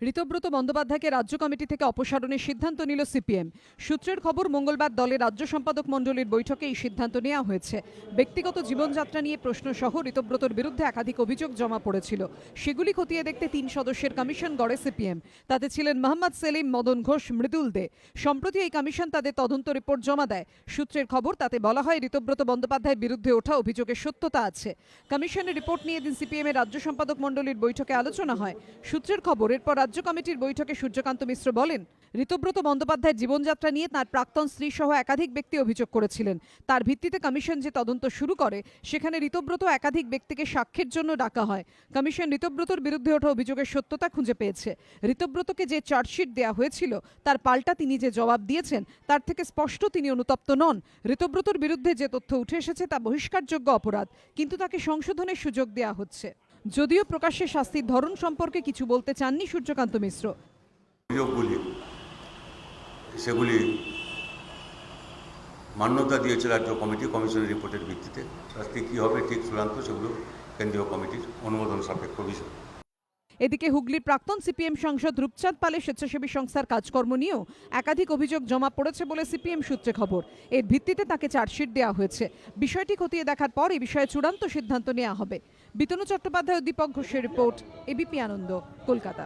ঋতব্রত বন্দ্যোপাধ্যায়কে রাজ্য কমিটি থেকে অপসারণের সিদ্ধান্ত নিল সিপিএম। সূত্রের খবর, মঙ্গলবার দলের রাজ্য সম্পাদক মণ্ডলীর বৈঠকে এই সিদ্ধান্ত নেওয়া হয়েছে। ব্যক্তিগত জীবনযাত্রা নিয়ে প্রশ্ন সহ ঋতব্রতর বিরুদ্ধে একাধিক অভিযোগ জমা পড়েছিল। সেগুলি খতিয়ে দেখতে 3 সদস্যের কমিশন গড়ে সিপিএম। তাতে ছিলেন মোহাম্মদ সেলিম, মদন ঘোষ, মৃদুল দে। সম্প্রতি এই কমিশন তাদের তদন্ত রিপোর্ট জমা দেয়। সূত্রের খবর, তাতে বলা হয় ঋতব্রত বন্দ্যোপাধ্যায়ের বিরুদ্ধে ওঠা অভিযোগের সত্যতা আছে। কমিশনের রিপোর্ট নিয়ে দিন সিপিএম এর রাজ্য সম্পাদক মণ্ডলীর বৈঠকে আলোচনা হয়। সূত্রের খবর, এরপর রাজ্য কমিটির বৈঠকে সূর্যকান্ত মিশ্র বলেন, ঋতব্রত বন্দ্যোপাধ্যায়ের জীবনযাত্রা নিয়ে তার প্রাক্তন স্ত্রী সহ একাধিক ব্যক্তি অভিযোগ করেছিলেন। তার ভিত্তিতে কমিশন যে তদন্ত শুরু করে, সেখানে ঋতব্রত একাধিক ব্যক্তিকে সাক্ষ্যের জন্য ডাকা হয়। কমিশন ঋতব্রতর বিরুদ্ধে ওঠা অভিযোগের সত্যতা খুঁজে পেয়েছে। ঋতব্রতকে যে চার্জশিট দেওয়া হয়েছিল, তার পাল্টা তিনি যে জবাব দিয়েছেন, তার থেকে স্পষ্ট তিনি অনুতপ্ত নন। ঋতব্রতর বিরুদ্ধে যে তথ্য উঠে এসেছে তা বহিষ্কারযোগ্য অপরাধ, কিন্তু তাকে সংশোধনের সুযোগ দেওয়া হচ্ছে। যদিও প্রকাশ্যে শাস্তির ধরন সম্পর্কে কিছু বলতে চাননি সূর্যকান্ত মিশ্র। সেগুলি মান্যতা দিয়েছে রাজ্য কমিটি কমিশনের রিপোর্টের ভিত্তিতে। শাস্তি কী হবে ঠিক চূড়ান্ত, সেগুলো কেন্দ্রীয় কমিটির অনুমোদন সাপেক্ষ বিষয়। এদিকে হুগলির প্রাক্তন সিপিএম সাংসদ রূপচাঁদ পালের স্বেচ্ছাসেবী সংস্থার কাজকর্ম নিয়েও একাধিক অভিযোগ জমা পড়েছে বলে সিপিএম সূত্রে খবর। এর ভিত্তিতে তাকে চার্জশিট দেওয়া হয়েছে। বিষয়টি খতিয়ে দেখার পর এই বিষয়ে চূড়ান্ত সিদ্ধান্ত নেওয়া হবে। বিতনু চট্টোপাধ্যায় ও দীপক ঘোষের রিপোর্ট, এবিপি আনন্দ, কলকাতা।